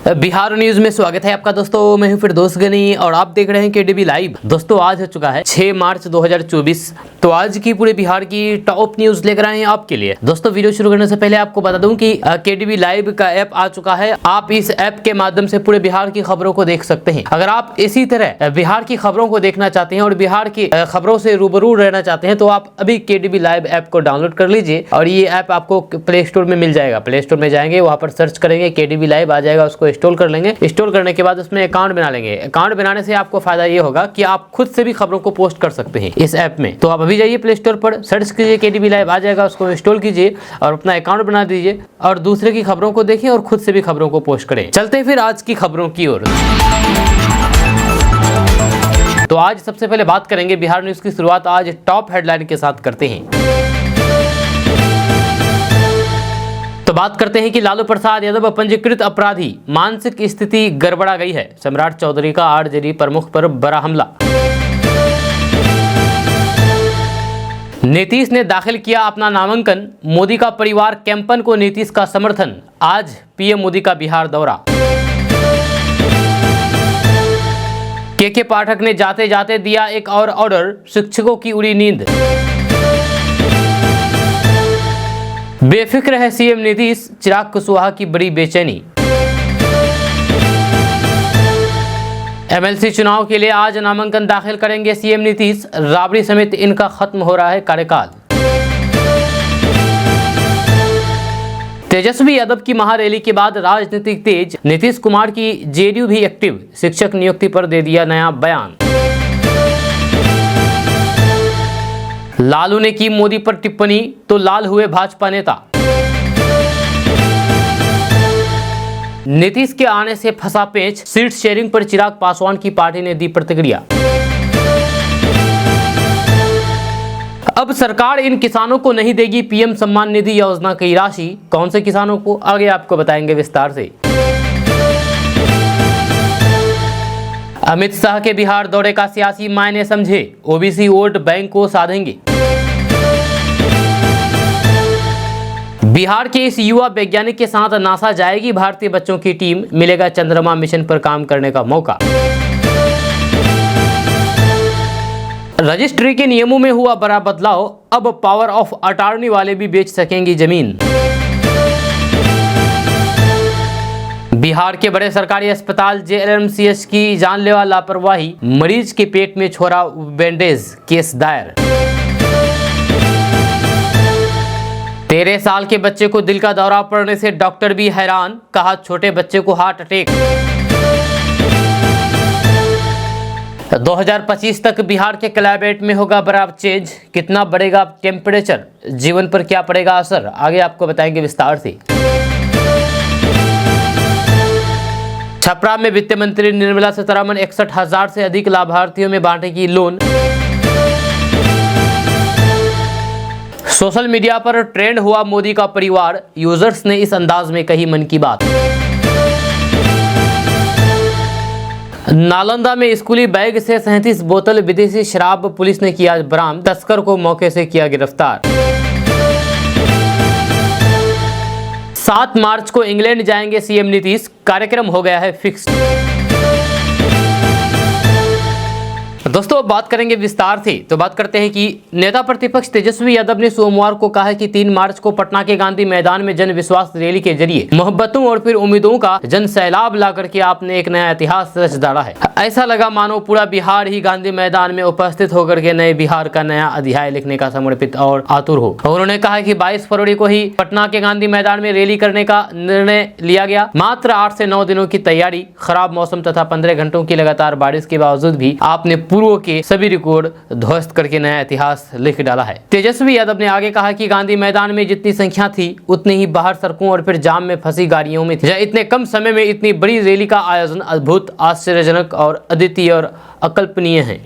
Bihar news में स्वागत है आपका दोस्तों। मैं हूं फिरदौस गनी और आप देख रहे हैं केडीबी लाइव। दोस्तों आज हो चुका है 6 मार्च 2024। तो आज की पूरे बिहार की टॉप न्यूज लेकर आए हैं आपके लिए। दोस्तों वीडियो शुरू करने से पहले आपको बता दूं कि केडीबी लाइव का ऐप आ चुका है। आप इस ऐप के माध्यम से पूरे बिहार की खबरों को देख सकते हैं। अगर आप इसी तरह बिहार की खबरों को देखना चाहते हैं और बिहार की खबरों से रूबरू रहना चाहते हैं तो आप अभी केडीबी लाइव ऐप को डाउनलोड कर लीजिए और ये ऐप आपको प्ले स्टोर में मिल जाएगा। प्ले स्टोर में जाएंगे, वहां पर सर्च करेंगे केडीबी लाइव, आ जाएगा, उसको इंस्टॉल कर लेंगे। इंस्टॉल करने के बाद उसमें अकाउंट बना लेंगे। अकाउंट बनाने से आपको फायदा ये होगा कि आप खुद से भी खबरों को पोस्ट कर सकते हैं इस ऐप में। तो आप अभी जाइए प्ले स्टोर पर, सर्च कीजिए केडीबी लाइव, आ जाएगा, उसको इंस्टॉल कीजिए और अपना अकाउंट बना दीजिए और दूसरे की खबरों को देखिए और खुद से भी खबरों को पोस्ट करें। चलते हैं फिर आज की खबरों की ओर। तो आज सबसे पहले बात करेंगे बिहार न्यूज की शुरुआत आज टॉप हेडलाइन के साथ करते हैं। तो बात करते हैं कि लालू प्रसाद यादव पंजीकृत अपराधी, मानसिक स्थिति गड़बड़ा गई है। सम्राट चौधरी का आरजेडी प्रमुख पर बड़ा हमला। नीतीश ने दाखिल किया अपना नामांकन, मोदी का परिवार कैंपन को नीतीश का समर्थन। आज पीएम मोदी का बिहार दौरा। के पाठक ने जाते जाते दिया एक और ऑर्डर, शिक्षकों की उड़ी नींद। बेफिक्र है सीएम नीतीश, चिराग कुशवाहा की बड़ी बेचैनी। एमएलसी चुनाव के लिए आज नामांकन दाखिल करेंगे सीएम नीतीश। राबड़ी समेत इनका खत्म हो रहा है कार्यकाल। तेजस्वी यादव की महारैली के बाद राजनीतिक तेज, नीतीश कुमार की जेडीयू भी एक्टिव। शिक्षक नियुक्ति पर दे दिया नया बयान। लालू ने की मोदी पर टिप्पणी तो लाल हुए भाजपा नेता। नीतीश के आने से फंसा पेंच, सीट शेयरिंग पर चिराग पासवान की पार्टी ने दी प्रतिक्रिया। अब सरकार इन किसानों को नहीं देगी पीएम सम्मान निधि योजना की राशि। कौन से किसानों को, आगे आपको बताएंगे विस्तार से। अमित शाह के बिहार दौरे का सियासी मायने समझे, ओबीसी वोट बैंक को साधेंगे। बिहार के इस युवा वैज्ञानिक के साथ नासा जाएगी भारतीय बच्चों की टीम, मिलेगा चंद्रमा मिशन पर काम करने का मौका। रजिस्ट्री के नियमों में हुआ बड़ा बदलाव, अब पावर ऑफ अटॉर्नी वाले भी बेच सकेंगी जमीन। बिहार के बड़े सरकारी अस्पताल जेएलएमसीएच की जानलेवा लापरवाही, मरीज के पेट में छोड़ा बैंडेज, केस दायर। 13 साल के बच्चे को दिल का दौरा पड़ने से डॉक्टर भी हैरान, कहा छोटे बच्चे को हार्ट अटैक। 2025 तक बिहार के क्लाइमेट में होगा बड़ा चेंज, कितना बढ़ेगा टेम्परेचर, जीवन पर क्या पड़ेगा असर, आगे आपको बताएंगे विस्तार से। छपरा में वित्त मंत्री निर्मला सीतारमण 61,000 से अधिक लाभार्थियों में बांटेगी लोन। सोशल मीडिया पर ट्रेंड हुआ मोदी का परिवार, यूजर्स ने इस अंदाज में कही मन की बात। नालंदा में स्कूली बैग से 37 बोतल विदेशी शराब पुलिस ने किया बरामद, तस्कर को मौके से किया गिरफ्तार। 7 मार्च को इंग्लैंड जाएंगे सीएम नीतीश, कार्यक्रम हो गया है फिक्स। दोस्तों अब बात करेंगे विस्तार से। तो बात करते हैं कि नेता प्रतिपक्ष तेजस्वी यादव ने सोमवार को कहा कि 3 मार्च को पटना के गांधी मैदान में जन विश्वास रैली के जरिए मोहब्बतों और फिर उम्मीदों का जन सैलाब ला करके आपने एक नया इतिहास रच डाला है। ऐसा लगा मानो पूरा बिहार ही गांधी मैदान में उपस्थित होकर के नए बिहार का नया अध्याय लिखने का समर्पित और आतुर हो। उन्होंने कहा कि 22 फरवरी को ही पटना के गांधी मैदान में रैली करने का निर्णय लिया गया। मात्र 8 से 9 दिनों की तैयारी, खराब मौसम तथा 15 घंटों की लगातार बारिश के बावजूद भी आपने पूर्व के सभी रिकॉर्ड ध्वस्त करके नया इतिहास लिख डाला है। तेजस्वी यादव ने आगे कहा कि गांधी मैदान में जितनी संख्या थी उतनी ही बाहर सड़कों और फिर जाम में फंसी गाड़ियों में थी। इतने कम समय में इतनी बड़ी रैली का आयोजन अद्भुत, आश्चर्यजनक और अद्वितीय और अकल्पनीय है।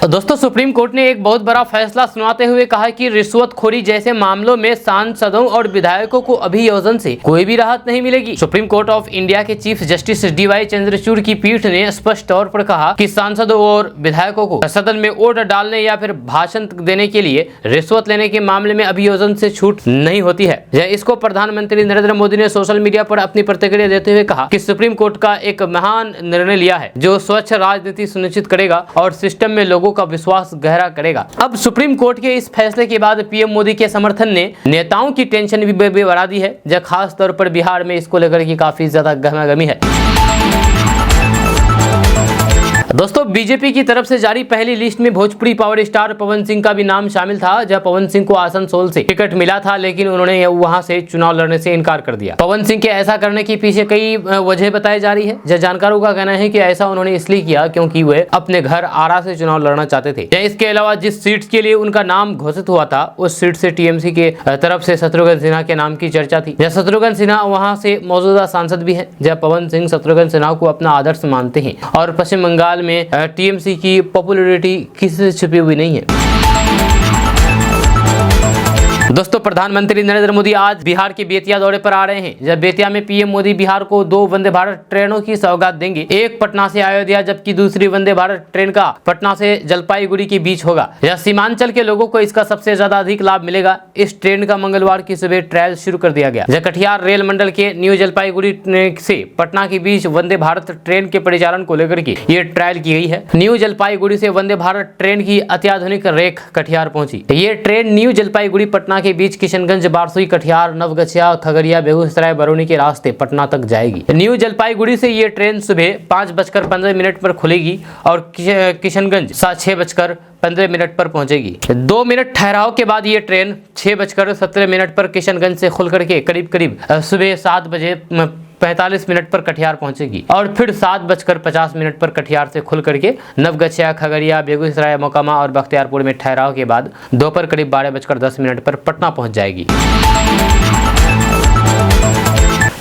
दोस्तों सुप्रीम कोर्ट ने एक बहुत बड़ा फैसला सुनाते हुए कहा कि रिश्वतखोरी जैसे मामलों में सांसदों और विधायकों को अभियोजन से कोई भी राहत नहीं मिलेगी। सुप्रीम कोर्ट ऑफ इंडिया के चीफ जस्टिस DY चंद्रचूड़ की पीठ ने स्पष्ट तौर पर कहा कि सांसदों और विधायकों को सदन में वोट डालने या फिर भाषण देने के लिए रिश्वत लेने के मामले में अभियोजन से छूट नहीं होती है। इसको प्रधानमंत्री नरेंद्र मोदी ने सोशल मीडिया पर अपनी प्रतिक्रिया देते हुए कहा कि सुप्रीम कोर्ट का एक महान निर्णय लिया है जो स्वच्छ राजनीति सुनिश्चित करेगा और सिस्टम में लोगों का विश्वास गहरा करेगा। अब सुप्रीम कोर्ट के इस फैसले के बाद पीएम मोदी के समर्थन ने नेताओं की टेंशन भी बढ़ा दी है, जब खास तौर पर बिहार में इसको लेकर के काफी ज्यादा गहमागहमी है। दोस्तों बीजेपी की तरफ से जारी पहली लिस्ट में भोजपुरी पावर स्टार पवन सिंह का भी नाम शामिल था। जब पवन सिंह को आसनसोल से टिकट मिला था, लेकिन उन्होंने वहां से चुनाव लड़ने से इनकार कर दिया। पवन सिंह के ऐसा करने के पीछे कई वजह बताई जा रही है। जब जानकारों का कहना है कि ऐसा उन्होंने इसलिए किया क्योंकि वे अपने घर आरा से चुनाव लड़ना चाहते थे। इसके अलावा जिस सीट के लिए उनका नाम घोषित हुआ था उस सीट से टीएमसी के तरफ से शत्रुघ्न सिन्हा के नाम की चर्चा थी। शत्रुघ्न सिन्हा वहाँ से मौजूदा सांसद भी है। जब पवन सिंह शत्रुघ्न सिन्हा को अपना आदर्श मानते हैं और पश्चिम बंगाल में टीएमसी की पॉपुलैरिटी किसी से छिपी हुई नहीं है। दोस्तों प्रधानमंत्री नरेंद्र मोदी आज बिहार के बेतिया दौरे पर आ रहे हैं। जब बेतिया में पीएम मोदी बिहार को 2 वंदे भारत ट्रेनों की सौगात देंगे, एक पटना से अयोध्या जबकि दूसरी वंदे भारत ट्रेन का पटना से जलपाईगुड़ी के बीच होगा। यह सीमांचल के लोगों को इसका सबसे ज्यादा अधिक लाभ मिलेगा। इस ट्रेन का मंगलवार की सुबह ट्रायल शुरू कर दिया गया। जब कटिहार रेल मंडल के न्यू जलपाईगुड़ी से पटना के बीच वंदे भारत ट्रेन के परिचालन को लेकर के ये ट्रायल की गई है। न्यू जलपाईगुड़ी से वंदे भारत ट्रेन की अत्याधुनिक रेक कटिहार पहुंची। ये ट्रेन न्यू जलपाईगुड़ी पटना के बीच किशनगंज, बारसुई, कटिहार, नवगछिया, खगड़िया, बेगूसराय, बरौनी के रास्ते पटना तक जाएगी। न्यू जलपाईगुड़ी से ये ट्रेन सुबह 5:15 पर खुलेगी और किशनगंज 6:15 पर पहुंचेगी। 2 मिनट ठहराव के बाद ये ट्रेन 6:17 पर किशनगंज से खुल करके करीब सुबह 7:45 पर कटिहार पहुंचेगी और फिर 7:50 पर कटिहार से खुल करके नवगछिया, खगड़िया, बेगूसराय, मोकामा और बख्तियारपुर में ठहराव के बाद दोपहर करीब 12:10 पर पटना पहुंच जाएगी।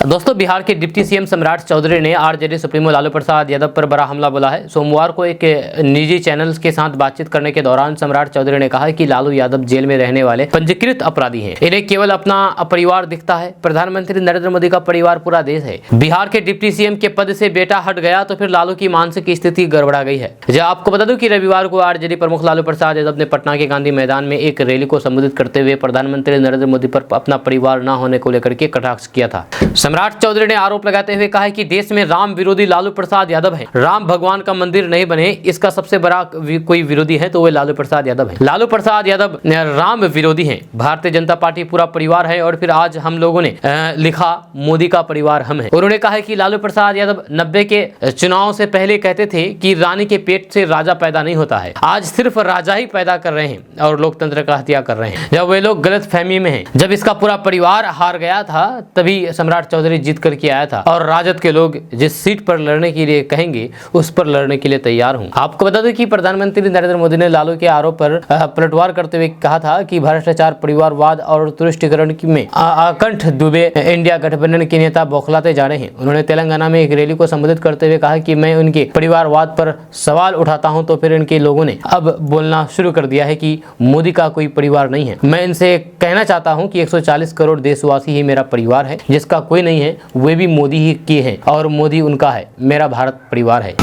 दोस्तों बिहार के डिप्टी सीएम सम्राट चौधरी ने आरजेडी सुप्रीमो लालू प्रसाद यादव पर बड़ा हमला बोला है। सोमवार को एक निजी चैनल के साथ बातचीत करने के दौरान सम्राट चौधरी ने कहा कि लालू यादव जेल में रहने वाले पंजीकृत अपराधी हैं। इन्हें केवल अपना परिवार दिखता है। प्रधानमंत्री नरेंद्र मोदी का परिवार पूरा देश है। बिहार के डिप्टी सीएम के पद से बेटा हट गया तो फिर लालू की मानसिक स्थिति गड़बड़ा गई है। जब आपको बता दूं कि रविवार को आरजेडी प्रमुख लालू प्रसाद यादव ने पटना के गांधी मैदान में एक रैली को संबोधित करते हुए प्रधानमंत्री नरेंद्र मोदी पर अपना परिवार न होने को लेकर के कटाक्ष किया था। सम्राट चौधरी ने आरोप लगाते हुए कहा कि देश में राम विरोधी लालू प्रसाद यादव है। राम भगवान का मंदिर नहीं बने इसका सबसे बड़ा कोई विरोधी है तो वे लालू प्रसाद यादव है। लालू प्रसाद यादव राम विरोधी हैं। भारतीय जनता पार्टी पूरा परिवार है और फिर आज हम लोगों ने लिखा मोदी का परिवार हम है। उन्होंने कहा कि लालू प्रसाद यादव 90 के चुनाव से पहले कहते थे कि रानी के पेट से राजा पैदा नहीं होता है। आज सिर्फ राजा ही पैदा कर रहे हैं और लोकतंत्र का हत्या कर रहे हैं। जब वे लोग गलत फहमी में हैं। जब इसका पूरा परिवार हार गया था तभी सम्राट चौधरी जीत करके आया था और राजद के लोग जिस सीट पर लड़ने के लिए कहेंगे उस पर लड़ने के लिए तैयार हूं। आपको बता दें कि प्रधानमंत्री नरेंद्र मोदी ने लालू के आरोप पर पलटवार करते हुए कहा था कि भ्रष्टाचार, परिवारवाद और तुष्टिकरण में आकंठ डूबे इंडिया गठबंधन के नेता बौखलाते जा रहे हैं। उन्होंने तेलंगाना में एक रैली को संबोधित करते हुए कहा कि मैं उनके परिवारवाद पर सवाल उठाता हूं तो फिर इनके लोगों ने अब बोलना शुरू कर दिया है कि मोदी का कोई परिवार नहीं है। मैं इनसे कहना चाहता हूं कि 140 करोड़ देशवासी ही मेरा परिवार है, जिसका कोई नहीं है वे भी मोदी ही किए हैं और मोदी उनका है। मेरा भारत परिवार है।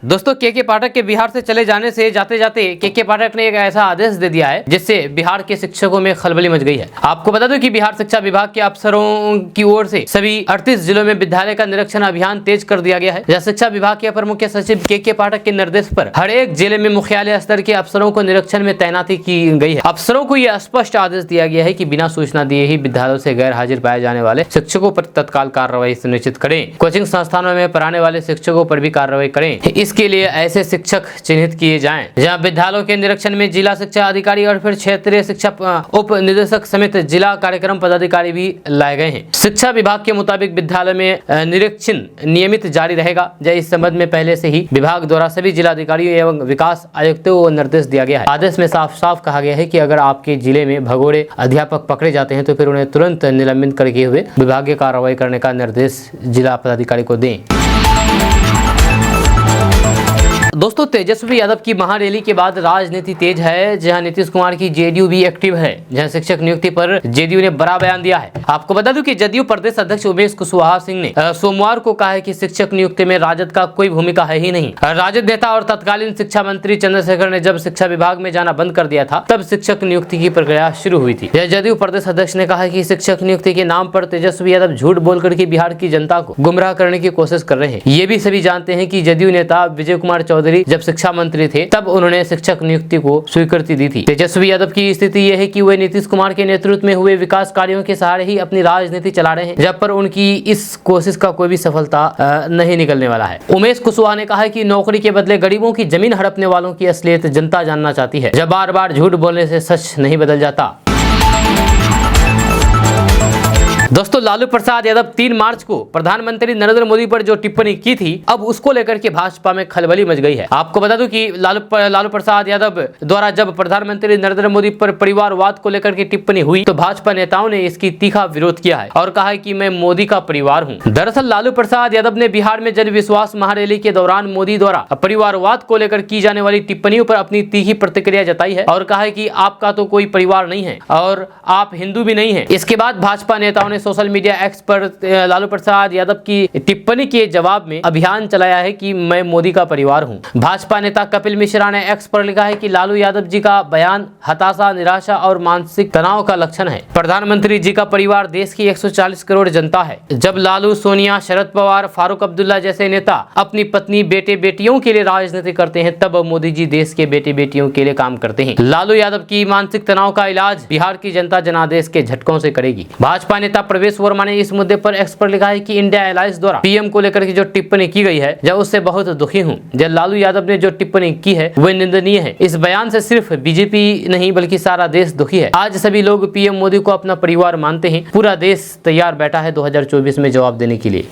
दोस्तों के पाठक के बिहार से चले जाने से जाते जाते के पाठक ने एक ऐसा आदेश दे दिया है जिससे बिहार के शिक्षकों में खलबली मच गई है। आपको बता दूं कि बिहार शिक्षा विभाग के अफसरों की ओर से सभी 38 जिलों में विद्यालय का निरीक्षण अभियान तेज कर दिया गया है। जहाँ शिक्षा विभाग के अपर मुख्य सचिव के पाठक के निर्देश पर हर एक जिले में मुख्यालय स्तर के अफसरों को निरीक्षण में तैनाती की गई है। अफसरों को यह स्पष्ट आदेश दिया गया है कि बिना सूचना दिए ही विद्यालयों से गैर हाजिर पाए जाने वाले शिक्षकों पर तत्काल कार्रवाई सुनिश्चित करें। कोचिंग संस्थानों में पढ़ाने वाले शिक्षकों पर भी कार्रवाई करें। इसके लिए ऐसे शिक्षक चिन्हित किए जाएं जहां विद्यालयों के निरीक्षण में जिला शिक्षा अधिकारी और फिर क्षेत्रीय शिक्षा उप निदेशक समेत जिला कार्यक्रम पदाधिकारी भी लाए गए हैं। शिक्षा विभाग के मुताबिक विद्यालय में निरीक्षण नियमित जारी रहेगा। इस संबंध में पहले से ही विभाग द्वारा सभी जिला अधिकारियों एवं विकास आयुक्तों को निर्देश दिया गया है। आदेश में साफ साफ कहा गया है कि अगर आपके जिले में भगोड़े अध्यापक पकड़े जाते हैं तो फिर उन्हें तुरंत निलंबित करके हुए विभागीय कार्रवाई करने का निर्देश जिला पदाधिकारी को दें। दोस्तों तेजस्वी यादव की महारैली के बाद राजनीति तेज है, जहां नीतीश कुमार की जेडीयू भी एक्टिव है, जहां शिक्षक नियुक्ति पर जेडीयू ने बड़ा बयान दिया है। आपको बता दूं कि जदयू प्रदेश अध्यक्ष उमेश कुशवाहा सिंह ने सोमवार को कहा है कि शिक्षक नियुक्ति में राजद का कोई भूमिका है ही नहीं। राजद नेता और तत्कालीन शिक्षा मंत्री चंद्रशेखर ने जब शिक्षा विभाग में जाना बंद कर दिया था, तब शिक्षक नियुक्ति की प्रक्रिया शुरू हुई थी। जदयू प्रदेश अध्यक्ष ने कहा कि शिक्षक नियुक्ति के नाम पर तेजस्वी यादव झूठ बोलकर के बिहार की जनता को गुमराह करने की कोशिश कर रहे हैं। ये भी सभी जानते हैं कि जदयू नेता विजय कुमार चौधरी जब शिक्षा मंत्री थे, तब उन्होंने शिक्षक नियुक्ति को स्वीकृति दी थी। तेजस्वी यादव की स्थिति यह है कि वे नीतीश कुमार के नेतृत्व में हुए विकास कार्यों के सहारे ही अपनी राजनीति चला रहे हैं, जब पर उनकी इस कोशिश का कोई भी सफलता नहीं निकलने वाला है। उमेश कुशवाहा ने कहा कि नौकरी के बदले गरीबों की जमीन हड़पने वालों की असलियत जनता जानना चाहती है। जब बार बार झूठ बोलने से सच नहीं बदल जाता। दोस्तों लालू प्रसाद यादव 3 मार्च को प्रधानमंत्री नरेंद्र मोदी पर जो टिप्पणी की थी, अब उसको लेकर के भाजपा में खलबली मच गई है। आपको बता दूं कि लालू प्रसाद यादव द्वारा जब प्रधानमंत्री नरेंद्र मोदी पर परिवारवाद को लेकर के टिप्पणी हुई, तो भाजपा नेताओं ने इसकी तीखा विरोध किया है और कहा है कि मैं मोदी का परिवार हूं। दरअसल लालू प्रसाद यादव ने बिहार में जन विश्वास महारैली के दौरान मोदी द्वारा परिवारवाद को लेकर की जाने वाली टिप्पणियों पर अपनी तीखी प्रतिक्रिया जताई है और कहा है कि आपका तो कोई परिवार नहीं है और आप हिंदू भी नहीं है। इसके बाद भाजपा नेताओं ने सोशल मीडिया एक्स पर लालू प्रसाद यादव की टिप्पणी के जवाब में अभियान चलाया है कि मैं मोदी का परिवार हूं। भाजपा नेता कपिल मिश्रा ने एक्स पर लिखा है कि लालू यादव जी का बयान हताशा, निराशा और मानसिक तनाव का लक्षण है। प्रधानमंत्री जी का परिवार देश की 140 करोड़ जनता है। जब लालू, सोनिया, शरद पवार, फारूक अब्दुल्ला जैसे नेता अपनी पत्नी, बेटे बेटियों के लिए राजनीति करते हैं, तब मोदी जी देश के बेटे बेटियों के लिए काम करते हैं। लालू यादव की मानसिक तनाव का इलाज बिहार की जनता जनादेश के झटकों से करेगी। भाजपा नेता प्रवेश वर्मा ने इस मुद्दे पर एक्स पर लिखा है कि इंडिया अलायंस द्वारा पीएम को लेकर के जो टिप्पणी की गई है, जब उससे बहुत दुखी हूं। जब लालू यादव ने जो टिप्पणी की है वह निंदनीय है। इस बयान से सिर्फ बीजेपी नहीं बल्कि सारा देश दुखी है। आज सभी लोग पीएम मोदी को अपना परिवार मानते हैं। पूरा देश तैयार बैठा है 2024 में जवाब देने के लिए।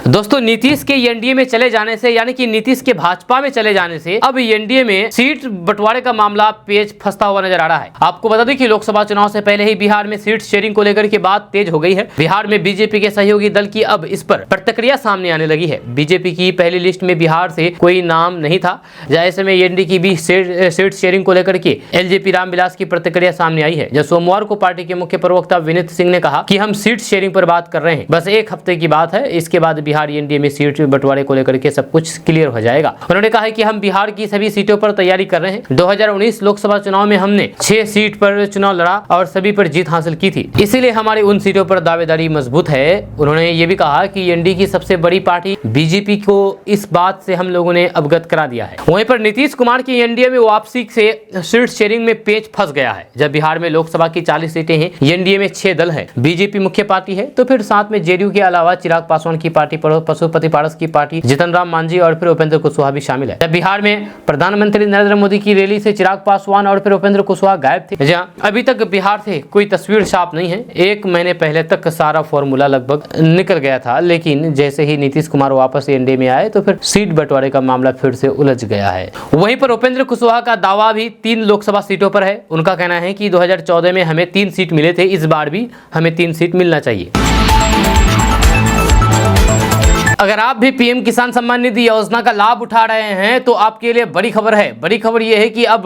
दोस्तों नीतीश के एनडीए में चले जाने से, यानी कि नीतीश के भाजपा में चले जाने से अब एनडीए में सीट बंटवारे का मामला पेच फंसता हुआ नजर आ रहा है। आपको बता दें कि लोकसभा चुनाव से पहले ही बिहार में सीट शेयरिंग को लेकर के बात तेज हो गई है। बिहार में बीजेपी के सहयोगी दल की अब इस पर प्रतिक्रिया सामने आने लगी है। बीजेपी की पहली लिस्ट में बिहार से कोई नाम नहीं था। ऐसे में एनडीए की भी सीट शेयरिंग को लेकर के एलजेपी रामविलास की प्रतिक्रिया सामने आई है। जब सोमवार को पार्टी के मुख्य प्रवक्ता विनीत सिंह ने कहा कि हम सीट शेयरिंग पर बात कर रहे हैं, बस एक हफ्ते की बात है, इसके बाद बिहार एनडीए में सीट बंटवारे को लेकर के सब कुछ क्लियर हो जाएगा। उन्होंने कहा कि हम बिहार की सभी सीटों पर तैयारी कर रहे हैं। 2019 लोकसभा चुनाव में हमने 6 सीट पर चुनाव लड़ा और सभी पर जीत हासिल की थी, इसीलिए हमारी उन सीटों पर दावेदारी मजबूत है। उन्होंने ये भी कहा कि एनडीए की सबसे बड़ी पार्टी बीजेपी को इस बात से हम लोगों ने अवगत करा दिया है। वहीं पर नीतीश कुमार की एनडीए में वापसी से सीट शेयरिंग में पेच फंस गया है। जब बिहार में लोकसभा की 40 सीटें हैं, एनडीए में 6 दल है, बीजेपी मुख्य पार्टी है, तो फिर साथ में जेडीयू के अलावा चिराग पासवान की पार्टी, पशुपति पारस की पार्टी, जीतन राम मांझी और फिर उपेंद्र कुशवाहा भी शामिल है। जब बिहार में प्रधानमंत्री नरेंद्र मोदी की रैली से चिराग पासवान और फिर उपेंद्र कुशवाहा गायब थे। जहां अभी तक बिहार से कोई तस्वीर साफ नहीं है। 1 महीने पहले तक सारा फॉर्मूला लगभग निकल गया था, लेकिन जैसे ही नीतीश कुमार वापस एनडीए में आए तो फिर सीट बंटवारे का मामला फिर से उलझ गया है। वहीं पर उपेंद्र कुशवाहा का दावा भी 3 लोकसभा सीटों पर है। उनका कहना है कि 2014 में हमें 3 सीट मिले थे, इस बार भी हमें 3 सीट मिलना चाहिए। अगर आप भी पीएम किसान सम्मान निधि योजना का लाभ उठा रहे हैं तो आपके लिए बड़ी खबर है। बड़ी खबर यह है कि अब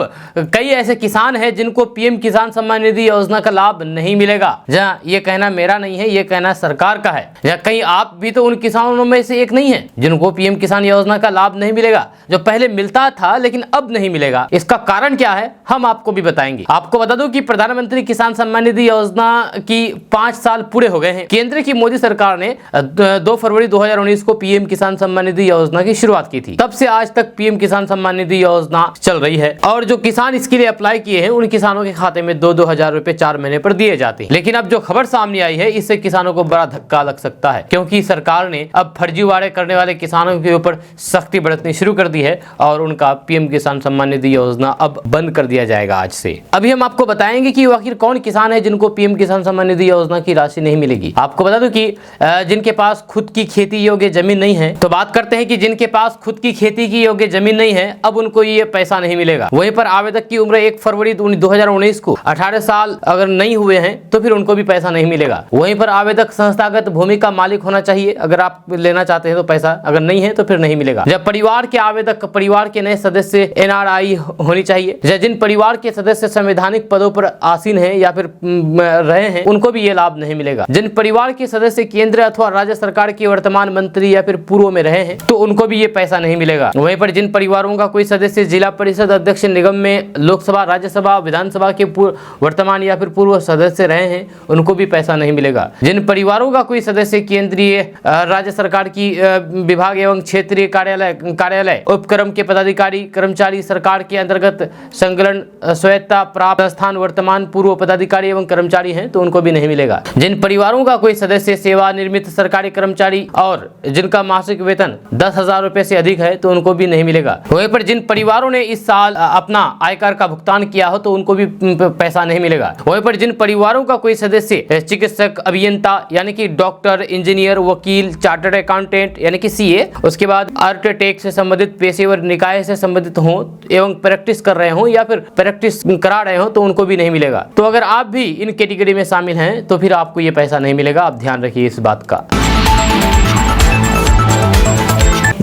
कई ऐसे किसान हैं जिनको पीएम किसान सम्मान निधि योजना का लाभ नहीं मिलेगा। जहां ये कहना मेरा नहीं है, ये कहना सरकार का है। जहां कहीं आप भी तो उन किसानों में से एक नहीं है जिनको पीएम किसान योजना का लाभ नहीं मिलेगा, जो पहले मिलता था लेकिन अब नहीं मिलेगा। इसका कारण क्या है हम आपको भी बताएंगे। आपको बता दूं कि प्रधानमंत्री किसान सम्मान निधि योजना की 5 साल पूरे हो गए हैं। केंद्र की मोदी सरकार ने 2 फरवरी 2019 को पीएम किसान सम्मान निधि योजना की शुरुआत की थी। तब से आज तक पीएम किसान सम्मान निधि योजना चल रही है और जो किसान इसके लिए अप्लाई किए हैं उन किसानों के खाते में 2-2 हजार रुपए 4 महीने पर दिए जाते हैं। लेकिन अब जो खबर सामने आई है इससे किसानों को बड़ा धक्का लग सकता है, क्योंकि सरकार ने अब फर्जीवाड़े करने वाले किसानों के ऊपर सख्ती बरतनी शुरू कर दी है और उनका पीएम किसान सम्मान निधि योजना अब बंद कर दिया जाएगा आज से। अभी हम आपको बताएंगे कि आखिर कौन किसान है जिनको पीएम किसान सम्मान निधि योजना की राशि नहीं मिलेगी। आपको बता दूं कि जिनके पास खुद की खेती योग्य जमीन नहीं है, तो बात करते हैं कि जिनके पास खुद की खेती की योग्य जमीन नहीं है, अब उनको ये पैसा नहीं मिलेगा। वहीं पर आवेदक की उम्र 1 फरवरी 2019 को 18 साल अगर नहीं हुए हैं तो फिर उनको भी पैसा नहीं मिलेगा। वहीं पर आवेदक संस्थागत भूमि का मालिक होना चाहिए अगर आप लेना चाहते हैं तो पैसा, अगर नहीं है तो फिर नहीं मिलेगा। जब परिवार के आवेदक परिवार के नए सदस्य NRI होनी चाहिए। जिन परिवार के सदस्य संवैधानिक पदों पर आसीन हैं या फिर रहे हैं उनको भी ये लाभ नहीं मिलेगा। जिन परिवार के सदस्य केंद्र अथवा राज्य सरकार के वर्तमान मंत्री या फिर पूर्व में रहे हैं तो उनको भी ये पैसा नहीं मिलेगा। वहीं पर जिन परिवारों का कोई सदस्य जिला परिषद अध्यक्ष, निगम में लोकसभा, राज्यसभा, विधानसभा के वर्तमान या फिर पूर्व सदस्य रहे हैं उनको भी पैसा नहीं मिलेगा। जिन परिवारों का कोई सदस्य केंद्रीय राज्य सरकार की विभाग एवं क्षेत्रीय कार्यालय उपक्रम के पदाधिकारी, कर्मचारी, सरकार के अंतर्गत संलग्न स्वायत्तता प्राप्त संस्थान वर्तमान पूर्व पदाधिकारी एवं कर्मचारी हैं तो उनको भी नहीं मिलेगा। जिन परिवारों का कोई सदस्य सेवानिवृत्त सरकारी कर्मचारी और जिनका मासिक वेतन 10,000 रुपए से अधिक है तो उनको भी नहीं मिलेगा। वहीं पर जिन परिवारों ने इस साल अपना आयकर का भुगतान किया हो तो उनको भी पैसा नहीं मिलेगा। वहीं पर जिन परिवारों का कोई सदस्य चिकित्सक, अभियंता यानी कि डॉक्टर, इंजीनियर, वकील, चार्टर्ड अकाउंटेंट यानी कि CA, उसके बाद आर्किटेक्ट से संबंधित पेशेवर निकाय से संबंधित हो एवं प्रैक्टिस कर रहे हो या फिर प्रैक्टिस करा रहे हो तो उनको भी नहीं मिलेगा। तो अगर आप भी इन कैटेगरी में शामिल हैं तो फिर आपको ये पैसा नहीं मिलेगा। आप ध्यान रखिए इस बात का।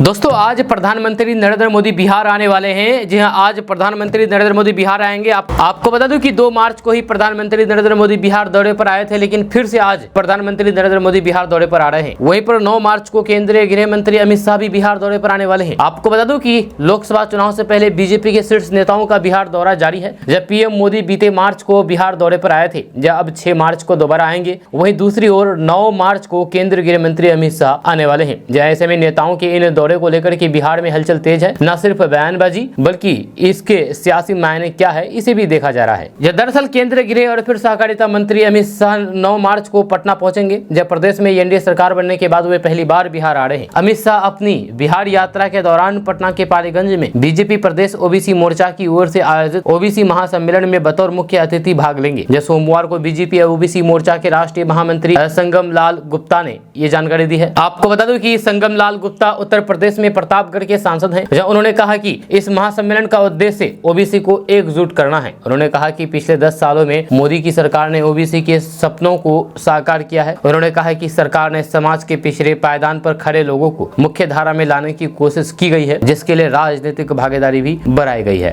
दोस्तों आज प्रधानमंत्री नरेंद्र मोदी बिहार आने वाले हैं। जी हाँ, आज प्रधानमंत्री नरेंद्र मोदी बिहार आएंगे। आपको बता दूं कि 2 मार्च को ही प्रधानमंत्री नरेंद्र मोदी बिहार दौरे पर आए थे, लेकिन फिर से आज प्रधानमंत्री नरेंद्र मोदी बिहार दौरे पर आ रहे हैं। वहीं पर 9 मार्च को केंद्रीय गृह मंत्री अमित शाह भी बिहार दौरे पर आने वाले हैं। आपको बता दूं कि लोकसभा चुनाव से पहले बीजेपी के शीर्ष नेताओं का बिहार दौरा जारी है। जब PM मोदी बीते मार्च को बिहार दौरे पर आए थे, जब अब 6 मार्च को दोबारा आएंगे। वहीं दूसरी ओर 9 मार्च को केंद्रीय गृह मंत्री अमित शाह आने वाले हैं। ऐसे में नेताओं के इन दौरे को लेकर के बिहार में हलचल तेज है। न सिर्फ बयानबाजी बल्कि इसके सियासी मायने क्या है इसे भी देखा जा रहा है। यह दरअसल केंद्रीय गृह और फिर सहकारिता मंत्री अमित शाह 9 मार्च को पटना पहुंचेंगे। जब प्रदेश में NDA सरकार बनने के बाद वे पहली बार बिहार आ रहे हैं। अमित शाह अपनी बिहार यात्रा के दौरान पटना के पालीगंज में बीजेपी प्रदेश OBC मोर्चा की ओर से आयोजित OBC महासम्मेलन में बतौर मुख्य अतिथि भाग लेंगे। जब सोमवार को बीजेपी OBC मोर्चा के राष्ट्रीय महामंत्री संगम लाल गुप्ता ने ये जानकारी दी है। आपको बता दूं कि संगम लाल गुप्ता उत्तर प्रदेश में प्रतापगढ़ के सांसद हैं। जहां उन्होंने कहा कि इस महासम्मेलन का उद्देश्य OBC को एकजुट करना है। उन्होंने कहा कि पिछले 10 सालों में मोदी की सरकार ने OBC के सपनों को साकार किया है। उन्होंने कहा कि सरकार ने समाज के पिछड़े पायदान पर खड़े लोगों को मुख्य धारा में लाने की कोशिश की गई है, जिसके लिए राजनीतिक भागीदारी भी बढ़ाई गई है।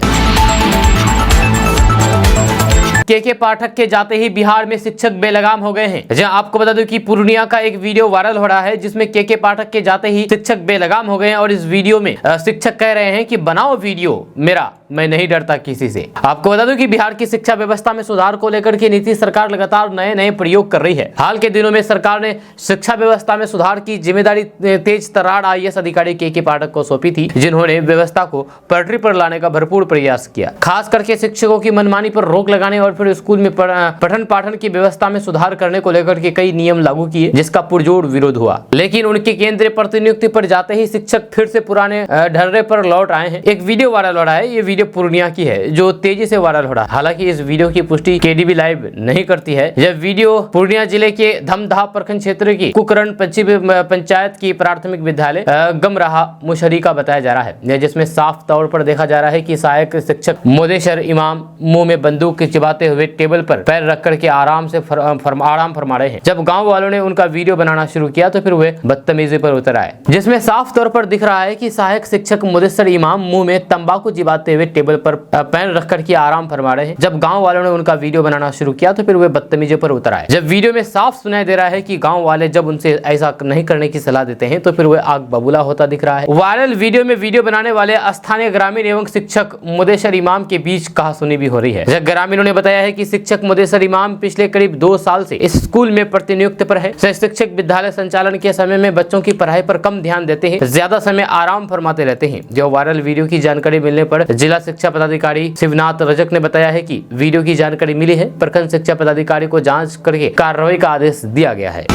के पाठक के जाते ही बिहार में शिक्षक बेलगाम हो गए हैं। जहां आपको बता दूं कि पूर्णिया का एक वीडियो वायरल हो रहा है जिसमें के पाठक के जाते ही शिक्षक बेलगाम हो गए हैं। और इस वीडियो में शिक्षक कह रहे हैं कि बनाओ वीडियो मेरा, मैं नहीं डरता किसी से। आपको बता दूं कि बिहार की शिक्षा व्यवस्था में सुधार को लेकर के नीतीश सरकार लगातार नए प्रयोग कर रही है। हाल के दिनों में सरकार ने शिक्षा व्यवस्था में सुधार की जिम्मेदारी तेज तर्रार IAS अधिकारी के पाठक को सौंपी थी, जिन्होंने व्यवस्था को पटरी पर लाने का भरपूर प्रयास किया। खास करके शिक्षकों की मनमानी पर रोक लगाने और फिर स्कूल में पठन पाठन की व्यवस्था में सुधार करने को लेकर के कई नियम लागू किए, जिसका पुरजोर विरोध हुआ। लेकिन उनके केंद्रीय प्रतिनियुक्ति पर जाते ही शिक्षक फिर से पुराने ढर्रे पर लौट आए हैं। एक वीडियो वायरल हो रहा है, ये वीडियो पूर्णिया की है जो तेजी से वायरल हो रहा है। हालांकि इस वीडियो की पुष्टि KDB लाइव नहीं करती है। यह वीडियो पूर्णिया जिले के धमधा प्रखंड क्षेत्र की कुकरण पंचायत की प्राथमिक विद्यालय गमराहा मुशहरी का बताया जा रहा है, जिसमें साफ तौर पर देखा जा रहा है कि सहायक शिक्षक मोदेशर इमाम मुंह में बंदूक चिबाते हुए टेबल पर पैर रख करके आराम फरमा रहे हैं। जब गांव वालों ने उनका वीडियो बनाना शुरू किया तो फिर वे बदतमीजी पर उतर आए, जिसमें साफ तौर पर दिख रहा है कि सहायक शिक्षक मोदेशर इमाम मुंह में तंबाकू चिबाते हुए टेबल पर पैर रख करके आराम फरमा रहे हैं। जब गांव वालों ने उनका वीडियो बनाना शुरू किया तो फिर वे बदतमीजी पर उतर आए। जब वीडियो में साफ सुनाई दे रहा है कि गाँव वाले जब उनसे ऐसा नहीं करने की सलाह देते हैं तो फिर वे आग बबूला होता दिख रहा है। वायरल वीडियो में वीडियो बनाने वाले स्थानीय ग्रामीण एवं शिक्षक मोदेशर इमाम के बीच कहासुनी भी हो रही है। ग्रामीणों ने बताया है कि शिक्षक मोदेशर इमाम पिछले करीब 2 साल से इस स्कूल में प्रतिनियुक्त पर है। शिक्षक विद्यालय संचालन के समय में बच्चों की पढ़ाई पर कम ध्यान देते हैं, ज्यादा समय आराम फरमाते रहते हैं। जो वायरल वीडियो की जानकारी मिलने पर जिला शिक्षा पदाधिकारी शिवनाथ रजक ने बताया है कि वीडियो की जानकारी मिली है, प्रखंड शिक्षा पदाधिकारी को जांच करके कार्रवाई का आदेश दिया गया है।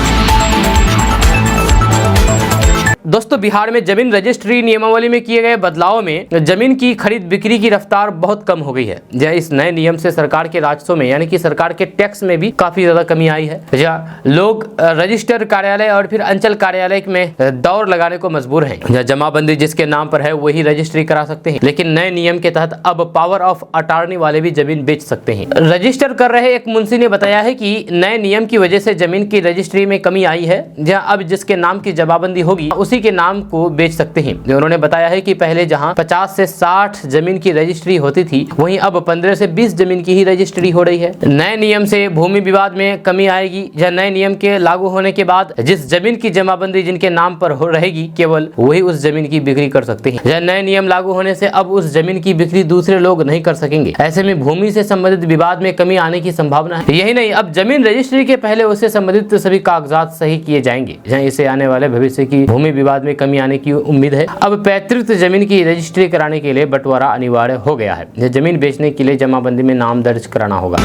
दोस्तों बिहार में जमीन रजिस्ट्री नियमावली में किए गए बदलाव में जमीन की खरीद बिक्री की रफ्तार बहुत कम हो गई है। इस नए नियम से सरकार के राजस्व में यानी कि सरकार के टैक्स में भी काफी ज्यादा कमी आई है। लोग रजिस्टर कार्यालय और फिर अंचल कार्यालय में दौड़ लगाने को मजबूर हैं। जमाबंदी जिसके नाम पर है वही रजिस्ट्री करा सकते हैं, लेकिन नए नियम के तहत अब पावर ऑफ अटॉर्नी वाले भी जमीन बेच सकते हैं। रजिस्टर कर रहे एक मुंशी ने बताया है कि नए नियम की वजह से जमीन की रजिस्ट्री में कमी आई है। जहां अब जिसके नाम की जमाबंदी होगी उसी के नाम को बेच सकते हैं। उन्होंने बताया है कि पहले जहां 50 से 60 जमीन की रजिस्ट्री होती थी, वहीं अब 15 से 20 जमीन की ही रजिस्ट्री हो रही है। नए नियम से भूमि विवाद में कमी आएगी। या नए नियम के लागू होने के बाद जिस जमीन की जमाबंदी जिनके नाम पर हो रहेगी, केवल वही उस जमीन की बिक्री कर सकते हैं। यह नए नियम लागू होने से अब उस जमीन की बिक्री दूसरे लोग नहीं कर सकेंगे। ऐसे में भूमि से संबंधित विवाद में कमी आने की संभावना है। यही नहीं, अब जमीन रजिस्ट्री के पहले उससे संबंधित सभी कागजात सही किए जाएंगे। इससे आने वाले भविष्य की भूमि विवाद में कमी आने की उम्मीद है। अब पैतृक जमीन की रजिस्ट्री कराने के लिए बंटवारा अनिवार्य हो गया है। जमीन बेचने के लिए जमाबंदी में नाम दर्ज कराना होगा।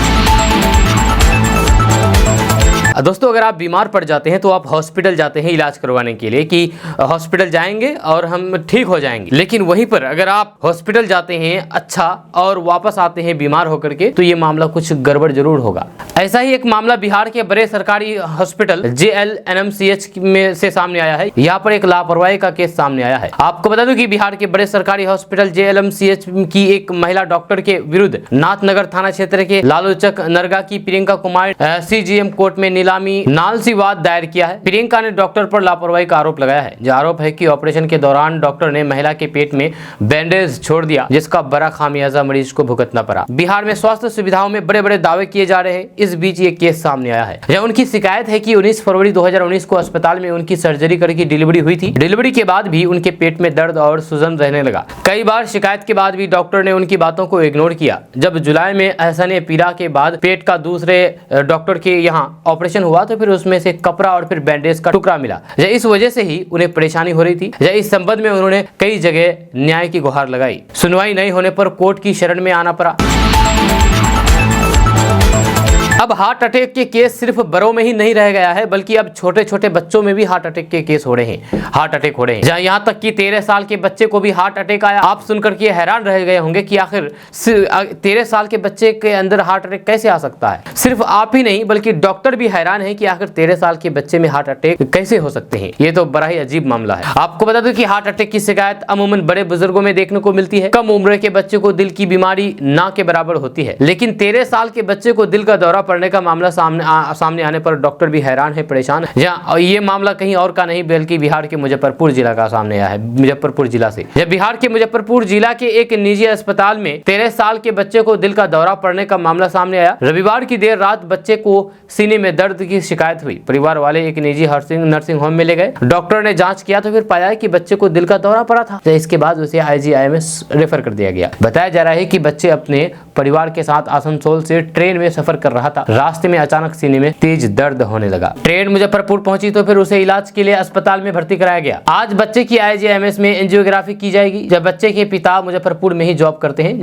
दोस्तों अगर आप बीमार पड़ जाते हैं तो आप हॉस्पिटल जाते हैं इलाज करवाने के लिए कि हॉस्पिटल जाएंगे और हम ठीक हो जाएंगे, लेकिन वहीं पर अगर आप हॉस्पिटल जाते हैं अच्छा और वापस आते हैं बीमार होकर के, तो ये मामला कुछ गड़बड़ जरूर होगा। ऐसा ही एक मामला बिहार के बड़े सरकारी हॉस्पिटल JLNMCH में से सामने आया है। यहाँ पर एक लापरवाही का केस सामने आया है। आपको बता दूं कि बिहार के बड़े सरकारी हॉस्पिटल JLNMCH की एक महिला डॉक्टर के विरुद्ध नाथनगर थाना क्षेत्र के लालूचक नरगा की प्रियंका कुमार CGM कोर्ट में नालसी वाद दायर किया है। प्रियंका ने डॉक्टर पर लापरवाही का आरोप लगाया है। जो आरोप है कि ऑपरेशन के दौरान डॉक्टर ने महिला के पेट में बैंडेज छोड़ दिया, जिसका बड़ा खामियाजा मरीज को भुगतना पड़ा। बिहार में स्वास्थ्य सुविधाओं में बड़े बड़े दावे किए जा रहे हैं। इस बीच ये केस सामने आया है। यह उनकी शिकायत है कि 19 फरवरी 2019 को अस्पताल में उनकी सर्जरी करके डिलीवरी हुई थी। डिलीवरी के बाद भी उनके पेट में दर्द और सूजन रहने लगा। कई बार शिकायत के बाद भी डॉक्टर ने उनकी बातों को इग्नोर किया। जब जुलाई में एहसाने पीड़ा के बाद पेट का दूसरे डॉक्टर के यहाँ ऑपरेशन हुआ तो फिर उसमें से कपड़ा और फिर बैंडेज का टुकड़ा मिला। इस वजह से ही उन्हें परेशानी हो रही थी। इस संबंध में उन्होंने कई जगह न्याय की गुहार लगाई। सुनवाई नहीं होने पर कोर्ट की शरण में आना पड़ा। अब हार्ट अटैक के केस सिर्फ बड़ों में ही नहीं रह गया है, बल्कि अब छोटे छोटे बच्चों में भी हार्ट अटैक के केस हो रहे हैं। हार्ट अटैक हो रहे हैं। यहाँ तक कि 13 साल के बच्चे को भी हार्ट अटैक आया। आप सुनकर के हैरान रह गए होंगे कि आखिर 13 साल के बच्चे के अंदर हार्ट अटैक कैसे आ सकता है। सिर्फ आप ही नहीं बल्कि डॉक्टर भी हैरान है कि आखिर 13 साल के बच्चे में हार्ट अटैक कैसे हो सकते हैं। ये तो बड़ा ही अजीब मामला है। आपको बता दूं कि हार्ट अटैक की शिकायत अमूमन बड़े बुजुर्गों में देखने को मिलती है। कम उम्र के बच्चे को दिल की बीमारी ना के बराबर होती है, लेकिन 13 साल के बच्चे को दिल का दौरा पड़ने का मामला सामने आने पर डॉक्टर भी हैरान है, परेशान है। ये मामला कहीं और का नहीं बल्कि बिहार के मुजफ्फरपुर जिला का सामने आया है। मुजफ्फरपुर जिला से बिहार के मुजफ्फरपुर जिला के एक निजी अस्पताल में 13 साल के बच्चे को दिल का दौरा पड़ने का मामला सामने आया। रविवार की देर रात बच्चे को सीने में दर्द की शिकायत हुई। परिवार वाले एक निजी नर्सिंग होम में ले गए। डॉक्टर ने जांच किया तो फिर पाया कि बच्चे को दिल का दौरा पड़ा था। इसके बाद उसे IGIMS रेफर कर दिया गया। बताया जा रहा है कि बच्चे अपने परिवार के साथ आसनसोल से ट्रेन में सफर कर रहा था। रास्ते में अचानक सीने में तेज दर्द होने लगा। ट्रेन मुजफ्फरपुर पहुंची तो फिर उसे इलाज के लिए अस्पताल में भर्ती कराया गया। आज बच्चे की IGIMS में एंजियोग्राफी की जाएगी। जब बच्चे के पिता मुजफ्फरपुर में ही जॉब करते हैं।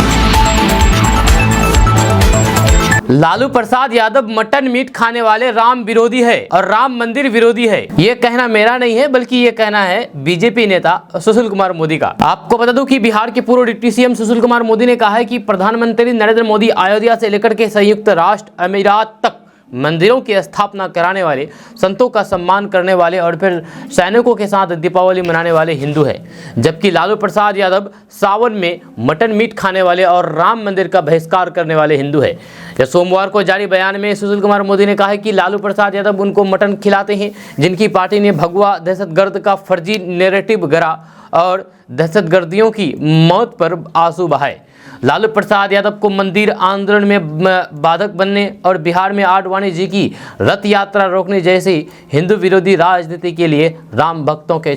लालू प्रसाद यादव मटन मीट खाने वाले राम विरोधी है और राम मंदिर विरोधी है। ये कहना मेरा नहीं है बल्कि ये कहना है बीजेपी नेता सुशील कुमार मोदी का। आपको बता दूं कि बिहार के पूर्व डिप्टी CM सुशील कुमार मोदी ने कहा है कि प्रधानमंत्री नरेंद्र मोदी अयोध्या से लेकर के संयुक्त राष्ट्र अमीरात तक मंदिरों की स्थापना कराने वाले, संतों का सम्मान करने वाले और फिर सैनिकों के साथ दीपावली मनाने वाले हिंदू है, जबकि लालू प्रसाद यादव सावन में मटन मीट खाने वाले और राम मंदिर का बहिष्कार करने वाले हिंदू है। सोमवार को जारी बयान में सुशील कुमार मोदी ने कहा है कि लालू प्रसाद यादव उनको मटन खिलाते हैं जिनकी पार्टी ने भगवा दहशतगर्द का फर्जी नैरेटिव गढ़ा और दहशतगर्दियों की मौत पर आंसू बहाए। लालू प्रसाद यादव को मंदिर आंदोलन में बाधक बनने और बिहार में आडवाणी जी की रथ यात्रा रोकने जैसी हिंदू विरोधी राजनीति के लिए राम भक्तों के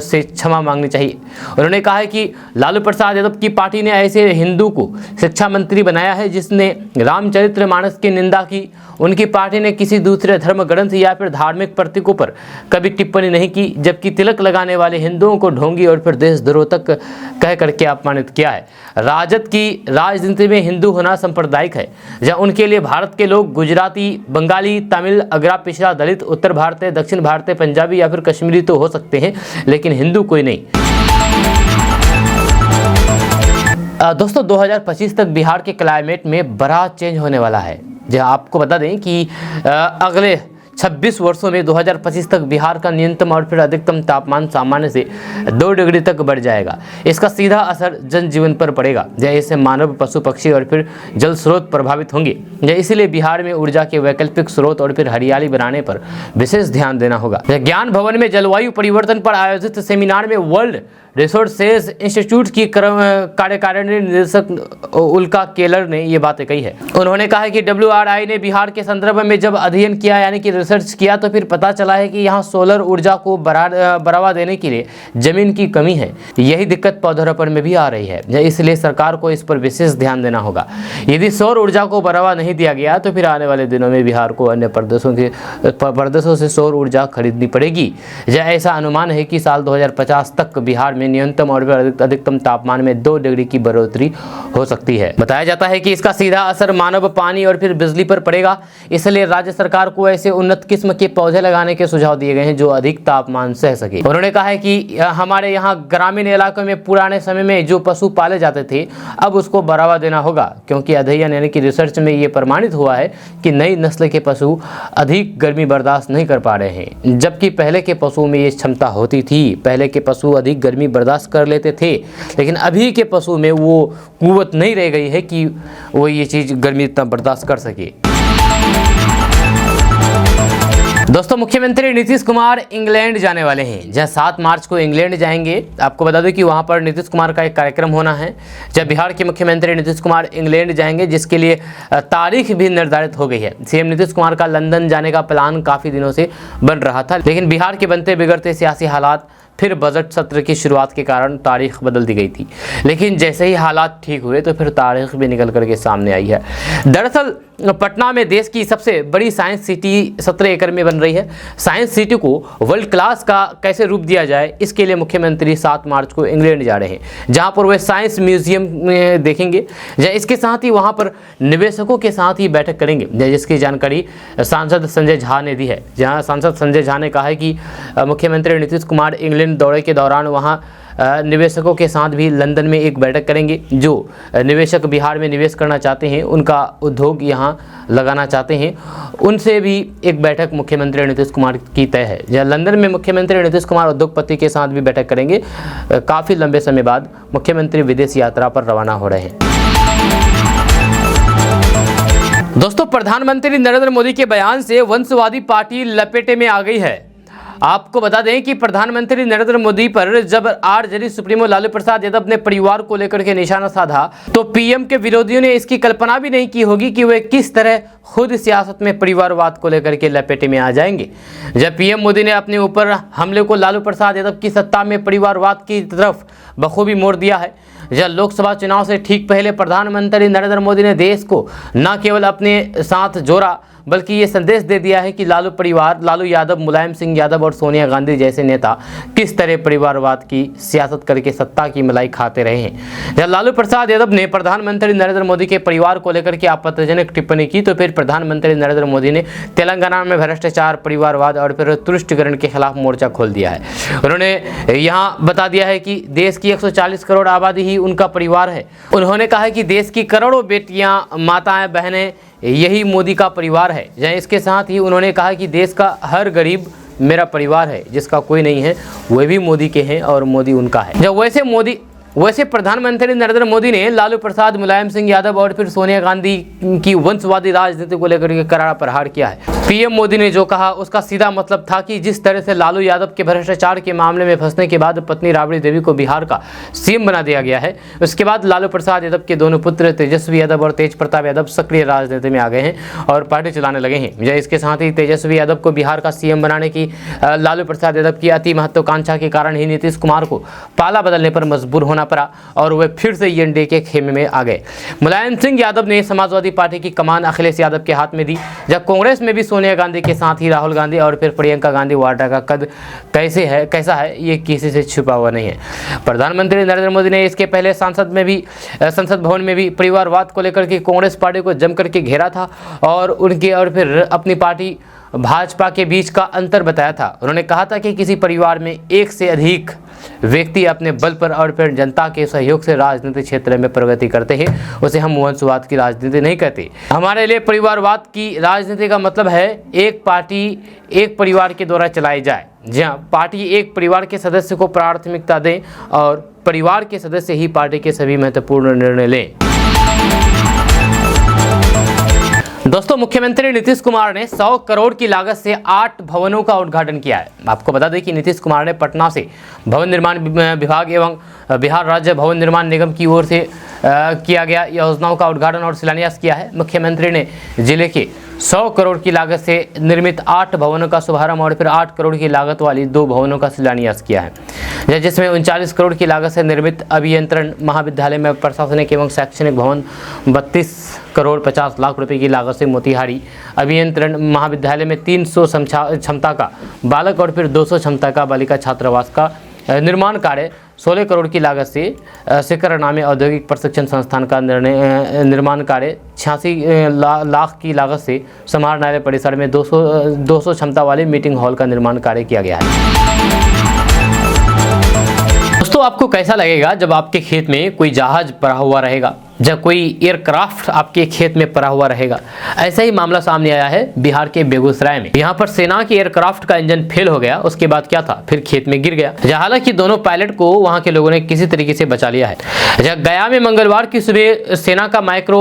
से क्षमा मांगनी चाहिए। उन्होंने कहा है कि लालू प्रसाद यादव की पार्टी ने ऐसे हिंदू को शिक्षा मंत्री बनाया है जिसने रामचरितमानस की निंदा की। उनकी पार्टी ने किसी दूसरे धर्म ग्रंथ या फिर धार्मिक प्रतीकों पर कभी टिप्पणी नहीं की, जबकि तिलक लगाने वाले हिंदुओं को ढोंगी और फिर देशद्रोह तक कह करके अपमानित किया है। राजद की की राजनीति में हिंदू होना सांप्रदायिक है, जहाँ उनके लिए भारत के लोग गुजराती, बंगाली, तमिल, अगरा पिछड़ा, दलित, उत्तर भारतीय, दक्षिण भारतीय, पंजाबी या फिर कश्मीरी तो हो सकते हैं, लेकिन हिंदू कोई नहीं। दोस्तों 2025 तक बिहार के क्लाइमेट में बड़ा चेंज होने वाला है। जहाँ आपको बता दें कि अगले 26 वर्षों में 2025 तक बिहार का न्यूनतम और फिर अधिकतम तापमान सामान्य से 2 डिग्री तक बढ़ जाएगा। इसका सीधा असर जनजीवन पर पड़ेगा, जैसे मानव, पशु, पक्षी और फिर जल स्रोत प्रभावित होंगे। इसीलिए बिहार में ऊर्जा के वैकल्पिक स्रोत और फिर हरियाली बनाने पर विशेष ध्यान देना होगा। ज्ञान भवन में जलवायु परिवर्तन पर आयोजित सेमिनार में वर्ल्ड रिसोर्सेज इंस्टीट्यूट की कार्यकारिणी निदेशक उल्का केलर ने ये बातें कही है। उन्होंने कहा है कि WRI ने बिहार के संदर्भ में जब अध्ययन किया यानी कि रिसर्च किया तो फिर पता चला है कि यहाँ सोलर ऊर्जा को बढ़ावा देने के लिए जमीन की कमी है। यही दिक्कत पौधरोपण में भी आ रही है, इसलिए सरकार को इस पर विशेष ध्यान देना होगा। यदि सौर ऊर्जा को बढ़ावा नहीं दिया गया तो फिर आने वाले दिनों में बिहार को अन्य प्रदेशों से सौर ऊर्जा खरीदनी पड़ेगी। ऐसा अनुमान है कि साल 2050 तक बिहार में न्यूनतम और अधिकतम तापमान में 2 डिग्री की बढ़ोतरी हो सकती है। बताया जाता है कि इसका सीधा असर मानव, पानी और फिर बिजली पर पड़ेगा। इसलिए राज्य सरकार को ऐसे उन्नत किस्म के पौधे लगाने के सुझाव दिए गए हैं जो अधिक तापमान सह सके। उन्होंने कहा है कि हमारे यहाँ ग्रामीण इलाकों में पुराने समय में जो पशु पाले जाते थे अब उसको बढ़ावा देना होगा, क्योंकि अध्ययन यानी कि रिसर्च में ये प्रमाणित हुआ है कि नई नस्ल के पशु अधिक गर्मी बर्दाश्त नहीं कर पा रहे हैं, जबकि पहले के पशुओं में ये क्षमता होती थी। पहले के पशु अधिक गर्मी बर्दाश्त कर लेते थे, लेकिन अभी के पशु में वो कुव्वत नहीं रह गई है कि वो ये चीज़ गर्मी इतना बर्दाश्त कर सके। दोस्तों मुख्यमंत्री नीतीश कुमार इंग्लैंड जाने वाले हैं, जहां 7 मार्च को इंग्लैंड जाएंगे। आपको बता दें कि वहां पर नीतीश कुमार का एक कार्यक्रम होना है, जब बिहार के मुख्यमंत्री नीतीश कुमार इंग्लैंड जाएंगे, जिसके लिए तारीख भी निर्धारित हो गई है। सीएम नीतीश कुमार का लंदन जाने का प्लान काफ़ी दिनों से बन रहा था, लेकिन बिहार के बनते बिगड़ते सियासी हालात फिर बजट सत्र की शुरुआत के कारण तारीख बदल दी गई थी। लेकिन जैसे ही हालात ठीक हुए तो फिर तारीख भी निकल करके सामने आई है। दरअसल पटना में देश की सबसे बड़ी साइंस सिटी 17 एकड़ में बन रही है। साइंस सिटी को वर्ल्ड क्लास का कैसे रूप दिया जाए, इसके लिए मुख्यमंत्री 7 मार्च को इंग्लैंड जा रहे हैं, जहां पर वे साइंस म्यूजियम में देखेंगे। इसके साथ ही वहां पर निवेशकों के साथ ही बैठक करेंगे, जिसकी जानकारी सांसद संजय झा ने दी है। जहां सांसद संजय झा ने कहा है कि मुख्यमंत्री नीतीश कुमार इंग्लैंड दौरे के दौरान वहां निवेशकों के साथ भी लंदन में एक बैठक करेंगे। जो निवेशक बिहार में निवेश करना चाहते हैं, उनका उद्योग यहाँ लगाना चाहते हैं, उनसे भी एक बैठक मुख्यमंत्री नीतीश कुमार की तय है। जहाँ लंदन में मुख्यमंत्री नीतीश कुमार उद्योगपति के साथ भी बैठक करेंगे। काफ़ी लंबे समय बाद मुख्यमंत्री विदेश यात्रा पर रवाना हो रहे हैं। दोस्तों प्रधानमंत्री नरेंद्र मोदी के बयान से वंशवादी पार्टी लपेटे में आ गई है। आपको बता दें कि प्रधानमंत्री नरेंद्र मोदी पर जब आरजेडी सुप्रीमो लालू प्रसाद यादव ने परिवार को लेकर के निशाना साधा, तो पीएम के विरोधियों ने इसकी कल्पना भी नहीं की होगी कि वे किस तरह खुद सियासत में परिवारवाद को लेकर के लपेटे में आ जाएंगे। जब पीएम मोदी ने अपने ऊपर हमले को लालू प्रसाद यादव की सत्ता में परिवारवाद की तरफ बखूबी मोड़ दिया है। जब लोकसभा चुनाव से ठीक पहले प्रधानमंत्री नरेंद्र मोदी ने देश को न केवल अपने साथ जोड़ा, बल्कि ये संदेश दे दिया है कि लालू परिवार, लालू यादव, मुलायम सिंह यादव और सोनिया गांधी जैसे नेता किस तरह परिवारवाद की सियासत करके सत्ता की मलाई खाते रहे हैं। जब लालू प्रसाद यादव ने प्रधानमंत्री नरेंद्र मोदी के परिवार को लेकर के आपत्तिजनक टिप्पणी की, तो फिर प्रधानमंत्री नरेंद्र मोदी ने तेलंगाना में भ्रष्टाचार, परिवारवाद और फिर तुष्टिकरण के खिलाफ मोर्चा खोल दिया है। उन्होंने यहाँ बता दिया है कि देश की 140 करोड़ आबादी ही उनका परिवार है। उन्होंने कहा है कि देश की करोड़ों बेटियाँ, माताएं, बहनें, यही मोदी का परिवार है। जहाँ इसके साथ ही उन्होंने कहा कि देश का हर गरीब मेरा परिवार है, जिसका कोई नहीं है वे भी मोदी के हैं और मोदी उनका है। जब वैसे प्रधानमंत्री नरेंद्र मोदी ने लालू प्रसाद, मुलायम सिंह यादव और फिर सोनिया गांधी की वंशवादी राजनीति को लेकर के करारा प्रहार किया है। पीएम मोदी ने जो कहा उसका सीधा मतलब था कि जिस तरह से लालू यादव के भ्रष्टाचार के मामले में फंसने के बाद पत्नी राबड़ी देवी को बिहार का सीएम बना दिया गया है, उसके बाद लालू प्रसाद यादव के दोनों पुत्र तेजस्वी यादव और तेज प्रताप यादव सक्रिय राजनीति में आ गए हैं और पार्टी चलाने लगे हैं। इसके साथ ही तेजस्वी यादव को बिहार का सीएम बनाने की लालू प्रसाद यादव की अति महत्वाकांक्षा के कारण ही नीतीश कुमार को पाला बदलने पर मजबूर होना पड़ा और वे फिर से एनडीए के खेमे में आ गए। मुलायम सिंह यादव ने समाजवादी पार्टी की कमान अखिलेश यादव के हाथ में दी। जब कांग्रेस में भी सोनिया गांधी के साथ ही राहुल गांधी और फिर प्रियंका गांधी वाड्रा का कद कैसा है ये किसी से छुपा हुआ नहीं है। प्रधानमंत्री नरेंद्र मोदी ने इसके पहले संसद भवन में भी परिवारवाद को लेकर के कांग्रेस पार्टी को जम करके घेरा था और फिर अपनी पार्टी भाजपा के बीच का अंतर बताया था। उन्होंने कहा था कि किसी परिवार में एक से अधिक व्यक्ति अपने बल पर और फिर जनता के सहयोग से राजनीतिक क्षेत्र में प्रगति करते हैं, उसे हम वंशवाद की राजनीति नहीं कहते। हमारे लिए परिवारवाद की राजनीति का मतलब है एक पार्टी एक परिवार के द्वारा चलाई जाए, जहां पार्टी एक परिवार के सदस्य को प्राथमिकता दें और परिवार के सदस्य ही पार्टी के सभी महत्वपूर्ण निर्णय लें। दोस्तों, मुख्यमंत्री नीतीश कुमार ने 100 करोड़ की लागत से 8 भवनों का उद्घाटन किया है। आपको बता दें कि नीतीश कुमार ने पटना से भवन निर्माण विभाग एवं बिहार राज्य भवन निर्माण निगम की ओर से किया गया योजनाओं का उद्घाटन और शिलान्यास किया है। मुख्यमंत्री ने जिले के 100 करोड़ की लागत से निर्मित 8 भवनों का शुभारंभ और फिर 8 करोड़ की लागत वाली 2 भवनों का शिलान्यास किया है, जिसमें 39 करोड़ की लागत से निर्मित अभियंत्रण महाविद्यालय में प्रशासनिक एवं शैक्षणिक भवन, 32 करोड़ 50 लाख रुपए की लागत से मोतिहारी अभियंत्रण महाविद्यालय में 300 क्षमता का बालक और फिर 200 क्षमता का बालिका छात्रावास का निर्माण कार्य, 16 करोड़ की लागत से शिखर नामे औद्योगिक प्रशिक्षण संस्थान का निर्माण कार्य, 86 लाख की लागत से समाहरणालय परिसर में 200 क्षमता वाले मीटिंग हॉल का निर्माण कार्य किया गया है। दोस्तों, आपको कैसा लगेगा जब आपके खेत में कोई जहाज पड़ा हुआ रहेगा, जब कोई एयरक्राफ्ट आपके खेत में पड़ा हुआ रहेगा? ऐसा ही मामला सामने आया है बिहार के बेगूसराय में। यहाँ पर सेना के एयरक्राफ्ट का इंजन फेल हो गया, उसके बाद क्या था, फिर खेत में गिर गया। हालांकि दोनों पायलट को वहां के लोगों ने किसी तरीके से बचा लिया है। गया में मंगलवार की सुबह सेना का माइक्रो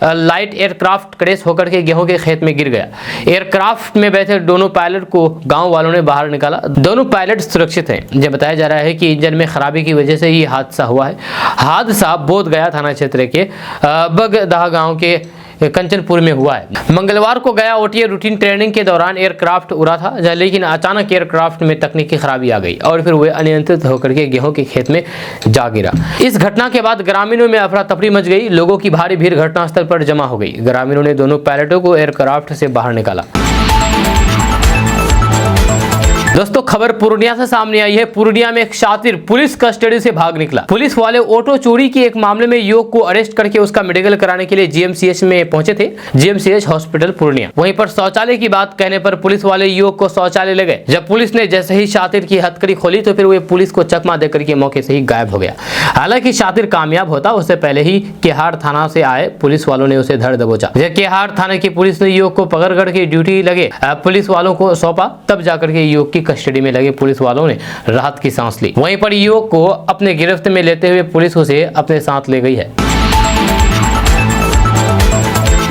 लाइट एयरक्राफ्ट क्रैश होकर के गेहूं के खेत में गिर गया। एयरक्राफ्ट में बैठे दोनों पायलट को गाँव वालों ने बाहर निकाला। दोनों पायलट सुरक्षित हैं। यह बताया जा रहा है कि इंजन में खराबी की वजह से ये हादसा हुआ है। हादसा बोधगया थाना क्षेत्र के बगदाह गांव के कंचनपुर में हुआ है। मंगलवार को गया ओटीए रूटीन ट्रेनिंग के दौरान एयरक्राफ्ट उड़ा था, लेकिन अचानक एयरक्राफ्ट में तकनीकी खराबी आ गई और फिर वह अनियंत्रित होकर के गेहूं के खेत में जा गिरा। इस घटना के बाद ग्रामीणों में अफरा तफरी मच गई। लोगों की भारी भीड़ घटनास्थल पर जमा हो गई। ग्रामीणों ने दोनों पायलटों को एयरक्राफ्ट से बाहर निकाला। दोस्तों, खबर पूर्णिया से सामने आई है। पूर्णिया में एक शातिर पुलिस कस्टडी से भाग निकला। पुलिस वाले ऑटो चोरी के एक मामले में युवक को अरेस्ट करके उसका मेडिकल कराने के लिए जीएमसीएच में पहुंचे थे, जीएमसीएच हॉस्पिटल पूर्णिया। वहीं पर शौचालय की बात कहने पर पुलिस वाले युवक को शौचालय ले गए। जब पुलिस ने जैसे ही शातिर की हथकड़ी खोली तो फिर वे पुलिस को चकमा देकर के मौके से ही गायब हो गया। हालांकि शातिर कामयाब होता उससे पहले ही केहार थाना से आए पुलिस वालों ने उसे धर दबोचा। केहार थाना की पुलिस ने युवक को पकड़ करके ड्यूटी लगे पुलिस वालों को सौंपा, तब जाकर के युवक की कस्टडी में लगे पुलिस वालों ने राहत की सांस ली। वहीं पर युवक को अपने गिरफ्त में लेते हुए पुलिस उसे अपने साथ ले गई है।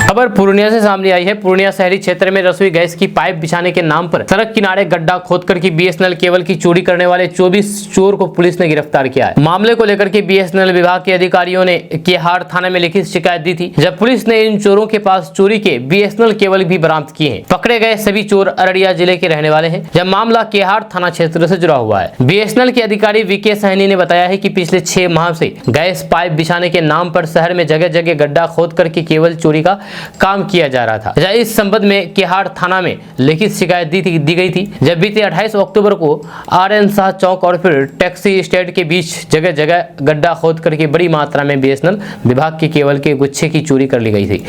खबर पूर्णिया से सामने आई है। पूर्णिया शहरी क्षेत्र में रसोई गैस की पाइप बिछाने के नाम पर सड़क किनारे गड्ढा खोदकर के बीएसएनएल केबल की चोरी करने वाले 24 चोर को पुलिस ने गिरफ्तार किया है। मामले को लेकर के बीएसएनएल विभाग के अधिकारियों ने केहार थाना में लिखित शिकायत दी थी। जब पुलिस ने इन चोरों के पास चोरी के बीएसएनएल केबल भी बरामद किए हैं। पकड़े गए सभी चोर अररिया जिले के रहने वाले हैं। जब मामला केहार थाना क्षेत्र से जुड़ा हुआ है। बीएसएनएल के अधिकारी वीके सहनी ने बताया है कि पिछले 6 माह से गैस पाइप बिछाने के नाम पर शहर में जगह जगह गड्ढा खोद करके केबल चोरी का काम किया जा रहा था। इस संबंध में केहार थाना में लिखित शिकायत दी गई थी। जब बीते 28 अक्टूबर को आरएन शाह चौक और फिर टैक्सी स्टैंड के बीच जगह जगह गड्ढा खोद करके बड़ी मात्रा में बीएसएनएल विभाग के केबल के गुच्छे की चोरी कर ली गई थी।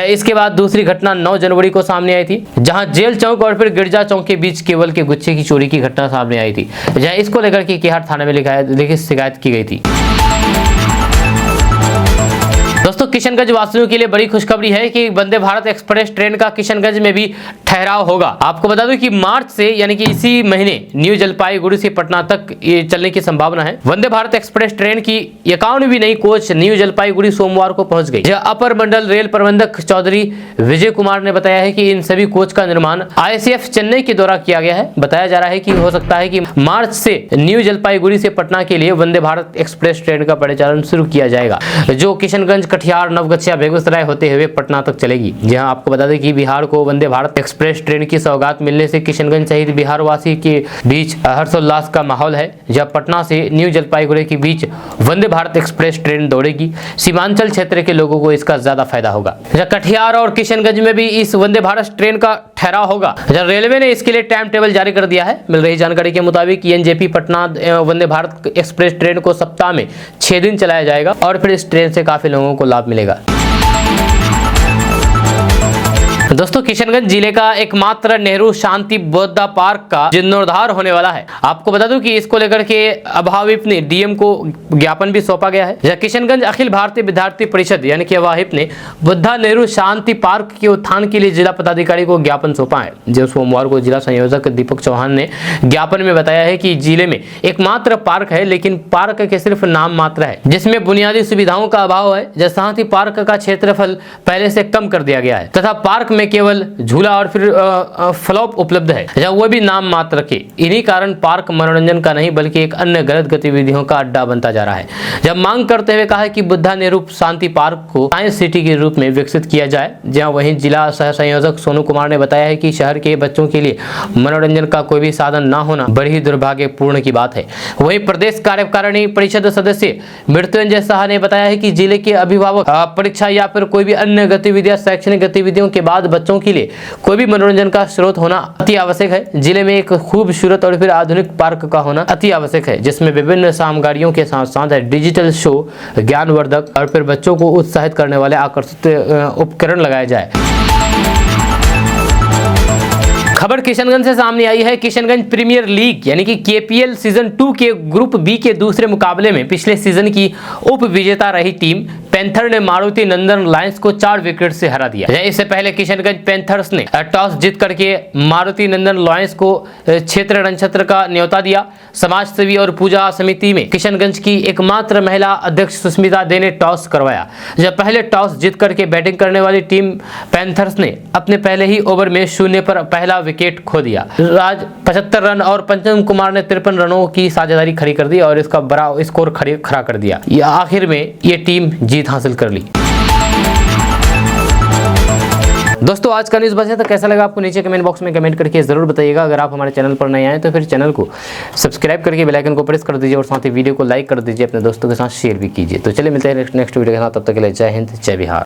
इसके बाद दूसरी घटना 9 जनवरी को सामने आई थी, जहां जेल चौक और फिर गिरजा चौक के बीच केबल के गुच्छे की चोरी की घटना सामने आई थी। इसको लेकर के केहार थाना में लिखित शिकायत की गई थी। दोस्तों, किशनगंज वासियों के लिए बड़ी खुशखबरी है कि वंदे भारत एक्सप्रेस ट्रेन का किशनगंज में भी ठहराव होगा। आपको बता दूं कि मार्च से यानी कि इसी महीने न्यू जलपाईगुड़ी से पटना तक ये चलने की संभावना है। वंदे भारत एक्सप्रेस ट्रेन की 51वीं नई कोच न्यू जलपाईगुड़ी सोमवार को पहुंच गई। अपर मंडल रेल प्रबंधक चौधरी विजय कुमार ने बताया है कि इन सभी कोच का निर्माण आईएसएफ चेन्नई के द्वारा किया गया है। बताया जा रहा है कि हो सकता है कि मार्च से न्यू जलपाईगुड़ी से पटना के लिए वंदे भारत एक्सप्रेस ट्रेन का परिचालन शुरू किया जाएगा, जो किशनगंज, कटिहार, नवगछिया, बेगूसराय होते हुए पटना तक चलेगी। जहां आपको बता दें कि बिहार को वंदे भारत एक्सप्रेस ट्रेन की सौगात मिलने से किशनगंज सहित बिहार वासी के बीच हर्षोल्लास का माहौल है। जब पटना से न्यू जलपाईगुड़ी के बीच वंदे भारत एक्सप्रेस ट्रेन दौड़ेगी, सीमांचल क्षेत्र के लोगों को इसका ज्यादा फायदा होगा। कटिहार और किशनगंज में भी इस वंदे भारत ट्रेन का ठहराव होगा। रेलवे ने इसके लिए टाइम टेबल जारी कर दिया है। मिल रही जानकारी के मुताबिक NJP Patna Vande Bharat express train को सप्ताह में 6 दिन चलाया जाएगा और फिर इस ट्रेन से काफी लोगों को लाभ मिलेगा। दोस्तों, किशनगंज जिले का एकमात्र नेहरू शांति बौद्ध पार्क का जीर्णोद्धार होने वाला है। आपको बता दूं कि इसको लेकर के अभाविप ने डीएम को ज्ञापन भी सौंपा गया है। किशनगंज अखिल भारतीय विद्यार्थी परिषद यानी कि अभाविप ने बुद्धा नेहरू शांति पार्क के उत्थान के लिए जिला पदाधिकारी को ज्ञापन सौंपा है। जो सोमवार को जिला संयोजक दीपक चौहान ने ज्ञापन में बताया है कि जिले में एकमात्र पार्क है, लेकिन पार्क के सिर्फ नाम मात्र है, जिसमें बुनियादी सुविधाओं का अभाव है। साथ ही पार्क का क्षेत्रफल पहले से कम कर दिया गया है तथा पार्क में केवल झूला और फिर फ्लॉप उपलब्ध है, जब वो भी नाम मात्र के। इन्हीं कारण पार्क मनोरंजन का नहीं बल्कि एक अन्य गलत गतिविधियों का अड्डा बनता जा रहा है। जब मांग करते हुए कहा है कि बुद्धा नेहरू शांति पार्क को साइंस सिटी के रूप में विकसित किया जाए। जहां वहीं जिला सह संयोजक सोनू कुमार ने बताया है कि शहर के बच्चों के लिए मनोरंजन का कोई भी साधन न होना बड़ी ही दुर्भाग्यपूर्ण की बात है। वहीं प्रदेश कार्यकारिणी परिषद सदस्य मृत्युंजय शाह ने बताया है कि जिले के अभिभावक परीक्षा या फिर कोई भी अन्य गतिविधियां शैक्षणिक गतिविधियों के बाद बच्चों के लिए कोई भी मनोरंजन का स्रोत होना अति आवश्यक है। जिले में एक खूबसूरत और फिर आधुनिक पार्क का होना अति आवश्यक है, जिसमें विभिन्न सामग्रियों के साथ साथ डिजिटल शो, ज्ञानवर्धक और फिर बच्चों को उत्साहित करने वाले आकर्षित उपकरण लगाए जाए। खबर किशनगंज से सामने आई है। किशनगंज प्रीमियर लीग यानी कि केपीएल सीजन 2 के ग्रुप बी के दूसरे मुकाबले में पिछले सीजन की उप विजेता रही टीम पैंथर ने मारुति नंदन लायंस को 4 विकेट से हरा दिया। इससे पहले किशनगंज पैंथर्स ने टॉस जीत करके मारुति नंदन लायंस को क्षेत्र रणक्षेत्र का न्योता दिया। समाज सेवी और पूजा समिति में किशनगंज की एकमात्र महिला अध्यक्ष सुष्मिता दे ने टॉस करवाया। जब पहले टॉस जीत करके बैटिंग करने वाली टीम पैंथर्स ने अपने पहले ही ओवर में 0 पर पहला विकेट खो दिया। राज 75 रन और पंचम कुमार ने 53 रनों की साझेदारी खड़ी कर दी और इसका बड़ा स्कोर खड़ा कर दिया। आखिर में ये टीम जीत हासिल कर ली। दोस्तों, आज का न्यूज़ बस है, तो कैसा लगा आपको नीचे कमेंट बॉक्स में कमेंट करके जरूर बताइएगा। अगर आप हमारे चैनल पर नए आए तो फिर चैनल को सब्सक्राइब करके बेल आइकन को प्रेस कर दीजिए और साथ ही वीडियो को लाइक कर दीजिए, अपने दोस्तों के साथ शेयर भी कीजिए। तो चलिए मिलते हैं नेक्स्ट वीडियो के साथ, तब तक के लिए जय हिंद, जय बिहार।